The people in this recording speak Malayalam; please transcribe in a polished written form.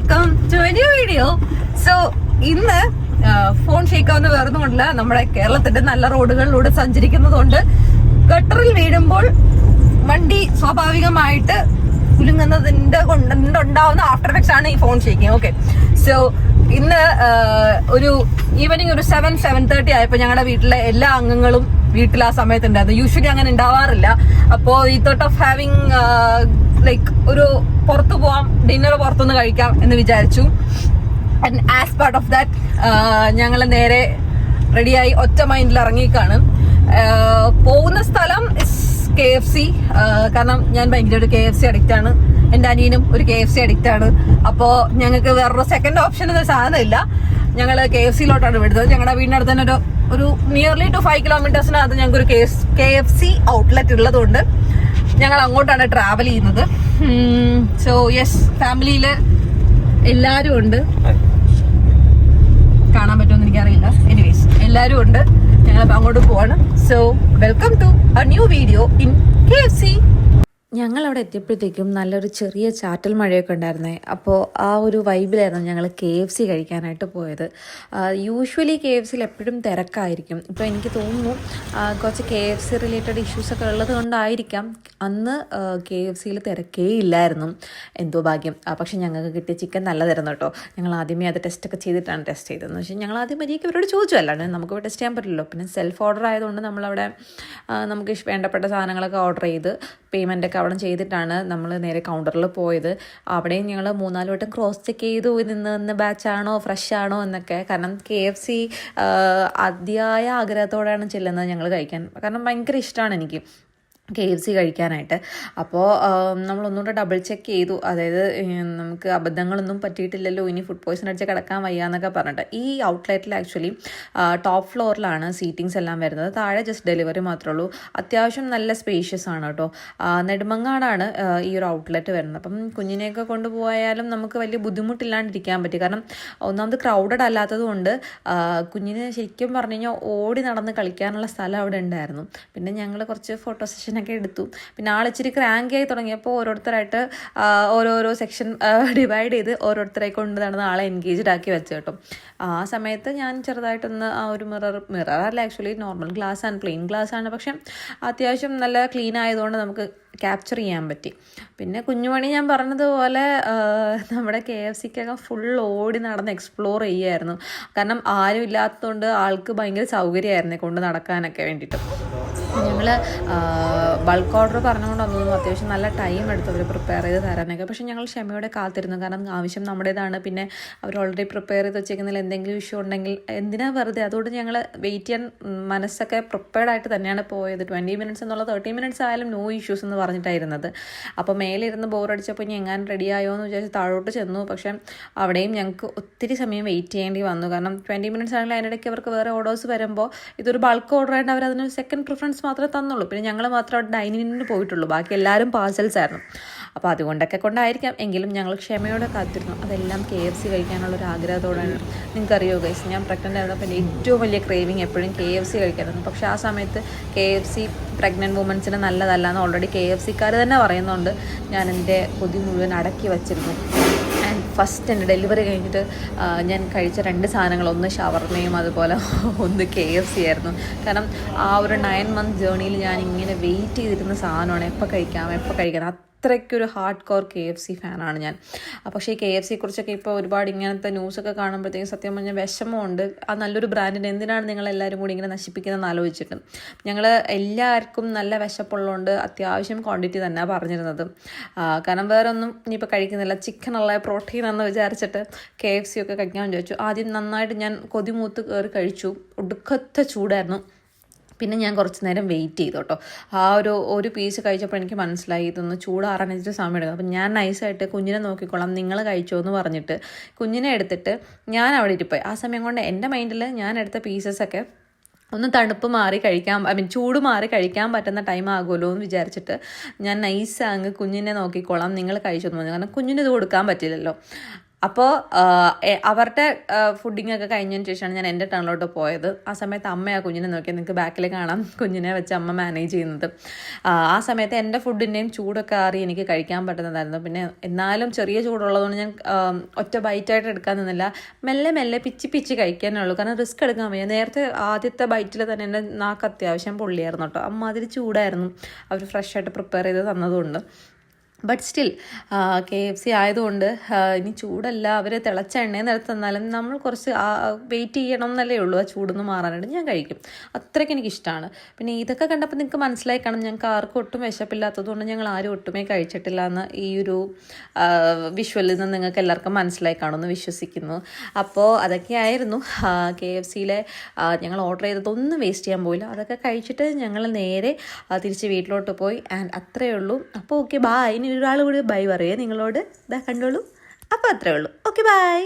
Welcome to a new video. So ഇന്ന് ഫോൺ ഷെയ്ക്കാവുന്ന വേറൊന്നുമില്ല, നമ്മുടെ കേരളത്തിന്റെ നല്ല റോഡുകളിലൂടെ സഞ്ചരിക്കുന്നതുകൊണ്ട് ഗട്ടറിൽ വീഴുമ്പോൾ വണ്ടി സ്വാഭാവികമായിട്ട് കുലുങ്ങുന്നതിന്റെ കൊണ്ടുണ്ടാവുന്ന ആഫ്റ്റർ എഫക്ട്സ് ആണ് ഈ ഫോൺ ഷെയ്ക്കിങ്. ഓക്കെ, സോ ഇന്ന് ഒരു ഈവനിങ് ഒരു 7:30 ആയപ്പോ ഞങ്ങളുടെ വീട്ടിലെ എല്ലാ അംഗങ്ങളും വീട്ടിൽ ആ സമയത്തുണ്ടായിരുന്നു. യൂഷ്വലി അങ്ങനെ ഉണ്ടാവാറില്ല. അപ്പോ ഈ തോട്ട് ഓഫ് ഹാവിങ് ലൈക്ക് ഒരു പുറത്തു പോവാം, ഡിന്നർ പുറത്തുനിന്ന് കഴിക്കാം എന്ന് വിചാരിച്ചു. And as part of that ഞങ്ങൾ നേരെ റെഡിയായി ഒറ്റ മൈൻഡിൽ ഇറങ്ങിക്കാണ്. പോകുന്ന സ്ഥലം KFC, കാരണം ഞാൻ ഭയങ്കര ഒരു KFC അഡിക്റ്റ് ആണ്. എന്റെ അനിയനും ഒരു KFC അഡിക്റ്റ് ആണ്. അപ്പോ ഞങ്ങൾക്ക് വേറൊരു സെക്കൻഡ് ഓപ്ഷൻ എന്ന സാധനം ഇല്ല. ഞങ്ങൾ KFCയിലോട്ടാണ് വിടുന്നത്. ഞങ്ങളുടെ വീടിനടുത്ത് തന്നെ ഒരു നിയർലി ടു 5 കിലോമീറ്റേഴ്സിനകത്ത് ഞങ്ങൾക്ക് ഒരു KFC ഔട്ട്ലെറ്റ് ഉള്ളതുകൊണ്ട് ഞങ്ങൾ അങ്ങോട്ടാണ് ട്രാവൽ ചെയ്യുന്നത്. സോ യെസ്, ഫാമിലിയില് എല്ലാരും ഉണ്ട്. കാണാൻ പറ്റുമെന്ന് എനിക്കറിയില്ല. എനിവേസ് എല്ലാരും ഉണ്ട്. ഞങ്ങൾ അങ്ങോട്ട് പോവാണ്. So welcome to a new video in KFC. ഞങ്ങളവിടെ എത്തിയപ്പോഴത്തേക്കും നല്ലൊരു ചെറിയ ചാറ്റൽ മഴയൊക്കെ ഉണ്ടായിരുന്നേ. അപ്പോൾ ആ ഒരു വൈബിലായിരുന്നു ഞങ്ങൾ KFC കഴിക്കാനായിട്ട് പോയത്. യൂഷ്വലി KFCയിൽ എപ്പോഴും തിരക്കായിരിക്കും. ഇപ്പോൾ എനിക്ക് തോന്നുന്നു കുറച്ച് KFC റിലേറ്റഡ് ഇഷ്യൂസൊക്കെ ഉള്ളത് കൊണ്ടായിരിക്കാം അന്ന് KFCയിൽ തിരക്കേ ഇല്ലായിരുന്നു. എന്തോ ഭാഗ്യം. പക്ഷെ ഞങ്ങൾക്ക് കിട്ടിയ ചിക്കൻ നല്ലതായിരുന്നു കേട്ടോ. ഞങ്ങൾ ആദ്യമേ അത് ടെസ്റ്റൊക്കെ ചെയ്തിട്ടാണ് ടെസ്റ്റ് ചെയ്തതെന്ന് വെച്ചാൽ ഞങ്ങൾ ആദ്യം മര്യാദയ്ക്ക് അവരോട് ചോദിച്ചു, അല്ലാണ്ട് നമുക്ക് ടെസ്റ്റ് ചെയ്യാൻ പറ്റില്ലല്ലോ. പിന്നെ സെൽഫ് ഓർഡർ ആയതുകൊണ്ട് നമ്മളവിടെ നമുക്ക് വേണ്ടപ്പെട്ട സാധനങ്ങളൊക്കെ ഓർഡർ ചെയ്ത് പേയ്മെൻറ്റൊക്കെ അവിടെ ചെയ്തിട്ടാണ് നമ്മൾ നേരെ കൗണ്ടറിൽ പോയത്. അവിടെയും ഞങ്ങൾ 3-4 വട്ടം ക്രോസ് ചെക്ക് ചെയ്തു, നിന്ന് ബാച്ചാണോ ഫ്രഷ് ആണോ എന്നൊക്കെ. കാരണം KFC അതിയായ ആഗ്രഹത്തോടെയാണ് ചെല്ലുന്നത് ഞങ്ങൾ കഴിക്കാൻ. കാരണം ഭയങ്കര ഇഷ്ടമാണ് എനിക്ക് KFC കഴിക്കാനായിട്ട്. അപ്പോൾ നമ്മളൊന്നുകൂടെ ഡബിൾ ചെക്ക് ചെയ്തു. അതായത് നമുക്ക് അബദ്ധങ്ങളൊന്നും പറ്റിയിട്ടില്ലല്ലോ, ഇനി ഫുഡ് പോയ്സൺ അടിച്ച് കിടക്കാൻ വയ്യ എന്നൊക്കെ പറഞ്ഞിട്ട്. ഈ ഔട്ട്ലെറ്റിൽ ആക്ച്വലി ടോപ്പ് ഫ്ലോറിലാണ് സീറ്റിങ്സ് എല്ലാം വരുന്നത്. താഴെ ജസ്റ്റ് ഡെലിവറി മാത്രമേ ഉള്ളൂ. അത്യാവശ്യം നല്ല സ്പേഷ്യസ് ആണ് കേട്ടോ. നെടുമങ്ങാടാണ് ഈ ഒരു ഔട്ട്ലെറ്റ് വരുന്നത്. അപ്പം കുഞ്ഞിനെയൊക്കെ കൊണ്ടുപോയാലും നമുക്ക് വലിയ ബുദ്ധിമുട്ടില്ലാണ്ടിരിക്കാൻ പറ്റി. കാരണം ഒന്നാമത് ക്രൗഡഡ് അല്ലാത്തത് കൊണ്ട് കുഞ്ഞിന് ശരിക്കും പറഞ്ഞു കഴിഞ്ഞാൽ ഓടി നടന്ന് കളിക്കാനുള്ള സ്ഥലം അവിടെ ഉണ്ടായിരുന്നു. പിന്നെ ഞങ്ങൾ കുറച്ച് ഫോട്ടോ സെഷൻ ഒക്കെ എടുത്തു. പിന്നെ ആളിച്ചിരി ക്രാങ്കിയായി തുടങ്ങിയപ്പോൾ ഓരോരുത്തരായിട്ട് ഓരോരോ സെക്ഷൻ ഡിവൈഡ് ചെയ്ത് ഓരോരുത്തരെ കൊണ്ട് നടന്ന് ആളെ എൻഗേജ്ഡ് ആക്കി വെച്ചു കേട്ടോ. ആ സമയത്ത് ഞാൻ ചെറുതായിട്ടൊന്ന് ആ ഒരു മിററല്ല, ആക്ച്വലി നോർമൽ ഗ്ലാസ് ആണ്, പ്ലെയിൻ ഗ്ലാസ് ആണ്. പക്ഷെ അത്യാവശ്യം നല്ല ക്ലീൻ ആയതുകൊണ്ട് നമുക്ക് ക്യാപ്ചർ ചെയ്യാൻ പറ്റി. പിന്നെ കുഞ്ഞുമണി ഞാൻ പറഞ്ഞതുപോലെ നമ്മുടെ KFCക്കൊക്കെ ഫുൾ ഓടി നടന്ന് എക്സ്പ്ലോർ ചെയ്യുമായിരുന്നു. കാരണം ആരും ഇല്ലാത്തതുകൊണ്ട് ആൾക്ക് ഭയങ്കര സൗകര്യമായിരുന്നു കൊണ്ട് നടക്കാനൊക്കെ വേണ്ടിയിട്ട്. ഞങ്ങൾ ബൾക്ക് ഓർഡർ പറഞ്ഞുകൊണ്ട് വന്നു. അത്യാവശ്യം നല്ല ടൈം എടുത്തു അവർ പ്രിപ്പയർ ചെയ്ത് തരാനൊക്കെ. പക്ഷേ ഞങ്ങൾ ക്ഷമയോടെ കാത്തിരുന്നു. കാരണം ആവശ്യം നമ്മുടേതാണ്. പിന്നെ അവർ ഓൾറെഡി പ്രിപ്പയർ ചെയ്ത് വെച്ചേക്കുന്നതിൽ എന്തെങ്കിലും ഇഷ്യൂ ഉണ്ടെങ്കിൽ എന്തിനാ വെറുതെ. അതുകൊണ്ട് ഞങ്ങൾ വെയിറ്റ് ചെയ്യാൻ മനസ്സൊക്കെ പ്രിപ്പയർഡ് ആയിട്ട് തന്നെയാണ് പോയത്. 20 മിനിറ്റ്സ് എന്നുള്ള 30 മിനിറ്റ്സ് ആയാലും നോ ഇഷ്യൂസ് എന്ന് പറഞ്ഞിട്ടായിരുന്നത്. അപ്പോൾ മേലിരുന്ന് ബോറടിച്ചപ്പോൾ ഇനി എങ്ങാനും റെഡി ആയോ എന്ന് വിചാരിച്ച് താഴോട്ട് ചെന്നു. പക്ഷേ അവിടെയും ഞങ്ങൾക്ക് ഒത്തിരി സമയം വെയിറ്റ് ചെയ്യേണ്ടി വന്നു. കാരണം 20 മിനിറ്റ്സ് ആണെങ്കിൽ അതിനിടയ്ക്ക് അവർക്ക് വേറെ ഓർഡേഴ്സ് വരുമ്പോൾ ഇതൊരു ബൾക്ക് ഓർഡർ ആയിട്ട് അവർ അതിന് സെക്കൻഡ് പ്രിഫറൻസ് മാത്രമേ തന്നുള്ളൂ. പിന്നെ ഞങ്ങൾ മാത്രം അവിടെ ഡൈനിങ്ങിന് പോയിട്ടുള്ളൂ, ബാക്കി എല്ലാവരും പാഴ്സൽസ് ആയിരുന്നു. അപ്പോൾ അതുകൊണ്ടൊക്കെ കൊണ്ടായിരിക്കാം. എങ്കിലും ഞങ്ങൾ ക്ഷമയോടെ കാത്തിരുന്നു. അതെല്ലാം KFC കഴിക്കാനുള്ളൊരു ആഗ്രഹത്തോടാണ്. നിങ്ങൾക്കറിയോ ഗൈസ്, ഞാൻ പ്രഗ്നൻ്റ് ആയിരുന്നപ്പോൾ എൻ്റെ ഏറ്റവും വലിയ ക്രേവിങ് എപ്പോഴും KFC കഴിക്കാനായിരുന്നു. പക്ഷേ ആ സമയത്ത് KFC പ്രഗ്നൻറ്റ് വുമൻസിന് നല്ലതല്ല എന്ന് ഓൾറെഡി KFCക്കാർ തന്നെ പറയുന്നുണ്ട്. ഞാൻ എൻ്റെ കൊതി മുഴുവൻ അടക്കി വച്ചിരുന്നു. ആൻഡ് ഫസ്റ്റ് എൻ്റെ ഡെലിവറി കഴിഞ്ഞിട്ട് ഞാൻ കഴിച്ച 2 സാധനങ്ങൾ, ഒന്ന് ഷവർമയും അതുപോലെ ഒന്ന് KFC ആയിരുന്നു. കാരണം ആ ഒരു 9 മന്ത് ജേർണിയിൽ ഞാൻ ഇങ്ങനെ വെയിറ്റ് ചെയ്തിരുന്ന സാധനമാണ് എപ്പോൾ കഴിക്കാം. അത്രയ്ക്കൊരു ഹാർഡ് കോർ KFC ഫാനാണ് ഞാൻ. പക്ഷേ ഈ KFCയെക്കുറിച്ചൊക്കെ ഇപ്പോൾ ഒരുപാട് ഇങ്ങനത്തെ ന്യൂസൊക്കെ കാണുമ്പോഴത്തേക്കും സത്യം പറഞ്ഞാൽ വിഷമമുണ്ട്. ആ നല്ലൊരു ബ്രാൻഡിന് എന്തിനാണ് നിങ്ങളെല്ലാവരും കൂടി ഇങ്ങനെ നശിപ്പിക്കുന്നതെന്ന് ആലോചിച്ചിട്ട്. ഞങ്ങൾ എല്ലാവർക്കും നല്ല വിശപ്പുള്ളതുകൊണ്ട് അത്യാവശ്യം ക്വാണ്ടിറ്റി തന്നെ പറഞ്ഞിരുന്നത്. കാരണം വേറെ ഒന്നും ഇനിയിപ്പോൾ കഴിക്കുന്നില്ല, ചിക്കനുള്ള പ്രോട്ടീൻ എന്ന് വിചാരിച്ചിട്ട് KFC ഒക്കെ കഴിക്കാൻ വിചാരിച്ചു. ആദ്യം നന്നായിട്ട് ഞാൻ കൊതിമൂത്ത് കയറി കഴിച്ചു. ഒടുക്കത്തെ ചൂടായിരുന്നു. പിന്നെ ഞാൻ കുറച്ച് നേരം വെയിറ്റ് ചെയ്തു കേട്ടോ. ആ ഒരു പീസ് കഴിച്ചപ്പോൾ എനിക്ക് മനസ്സിലായി ഇതൊന്ന് ചൂടാറാനിച്ചിട്ട് സമയം എടുക്കും. അപ്പം ഞാൻ നൈസായിട്ട് കുഞ്ഞിനെ നോക്കിക്കോളാം, നിങ്ങൾ കഴിച്ചോ എന്ന് പറഞ്ഞിട്ട് കുഞ്ഞിനെ എടുത്തിട്ട് ഞാൻ അവിടെ ഇരിപ്പോയി. ആ സമയം കൊണ്ട് എൻ്റെ മൈൻഡിൽ ഞാൻ എടുത്ത പീസസൊക്കെ ഒന്ന് തണുപ്പ് മാറി കഴിക്കാൻ, ചൂട് മാറി കഴിക്കാൻ പറ്റുന്ന ടൈം ആകുമല്ലോ എന്ന് വിചാരിച്ചിട്ട് ഞാൻ നൈസ് അങ്ങ് കുഞ്ഞിനെ നോക്കിക്കോളാം, നിങ്ങൾ കഴിച്ചോന്ന് പറഞ്ഞു. കാരണം കുഞ്ഞിന് ഇത് കൊടുക്കാൻ പറ്റില്ലല്ലോ. അപ്പോൾ അവരുടെ ഫുഡിങ് ഒക്കെ കഴിഞ്ഞതിന് ശേഷമാണ് ഞാൻ എൻ്റെ ടേണിലോട്ട് പോയത്. ആ സമയത്ത് അമ്മയാണ് കുഞ്ഞിനെ നോക്കിയത്. നിങ്ങൾക്ക് ബാക്കിൽ കാണാം കുഞ്ഞിനെ വെച്ച് അമ്മ മാനേജ് ചെയ്യുന്നത്. ആ സമയത്ത് എൻ്റെ ഫുഡിൻ്റെയും ചൂടൊക്കെ ആറി എനിക്ക് കഴിക്കാൻ പറ്റുന്നതായിരുന്നു. പിന്നെ എന്നാലും ചെറിയ ചൂടുള്ളതുകൊണ്ട് ഞാൻ ഒറ്റ ബൈറ്റായിട്ട് എടുക്കാൻ നിന്നില്ല. മെല്ലെ മെല്ലെ പിച്ചി കഴിക്കാനുള്ളൂ. കാരണം റിസ്ക് എടുക്കാൻ വയ്യ. നേരത്തെ ആദ്യത്തെ ബൈറ്റിൽ തന്നെ എൻ്റെ നാക്ക് അത്യാവശ്യം പൊള്ളിയായിരുന്നു കേട്ടോ. അമ്മാതിരി ചൂടായിരുന്നു അവർ ഫ്രഷായിട്ട് പ്രിപ്പയർ ചെയ്ത് തന്നതുകൊണ്ട്. ബട്ട് സ്റ്റിൽ KFC ആയതുകൊണ്ട് ഇനി ചൂടല്ല, അവർ തിളച്ച എണ്ണയിൽ നിരത്ത് തന്നാലും നമ്മൾ കുറച്ച് വെയിറ്റ് ചെയ്യണം എന്നല്ലേ ഉള്ളൂ ആ ചൂടൊന്ന് മാറാനായിട്ട്. ഞാൻ കഴിക്കും, അത്രയ്ക്ക് എനിക്കിഷ്ടമാണ്. പിന്നെ ഇതൊക്കെ കണ്ടപ്പോൾ നിങ്ങൾക്ക് മനസ്സിലായി കാണും ഞങ്ങൾക്ക് ആർക്കും ഒട്ടും വിശപ്പില്ലാത്തതുകൊണ്ട് ഞങ്ങൾ ആരും ഒട്ടുമേ കഴിച്ചിട്ടില്ല എന്ന് ഈ ഒരു വിഷ്വലിൽ നിന്ന് നിങ്ങൾക്ക് എല്ലാവർക്കും മനസ്സിലായി കാണുമെന്ന് വിശ്വസിക്കുന്നു. അപ്പോൾ അതൊക്കെയായിരുന്നു KFCയിലെ ഞങ്ങൾ ഓർഡർ ചെയ്തതൊന്നും വേസ്റ്റ് ചെയ്യാൻ പോയില്ല. അതൊക്കെ കഴിച്ചിട്ട് ഞങ്ങൾ നേരെ തിരിച്ച് വീട്ടിലോട്ട് പോയി. ആൻഡ് അത്രയേ ഉള്ളൂ. അപ്പോൾ ഓക്കെ, ബായ്. ഇനി ഒരാൾ കൂടി ബൈ പറയേ നിങ്ങളോട്. ഇതാ കണ്ടോളൂ. അപ്പോൾ അത്രയേ ഉള്ളൂ. Okay, by.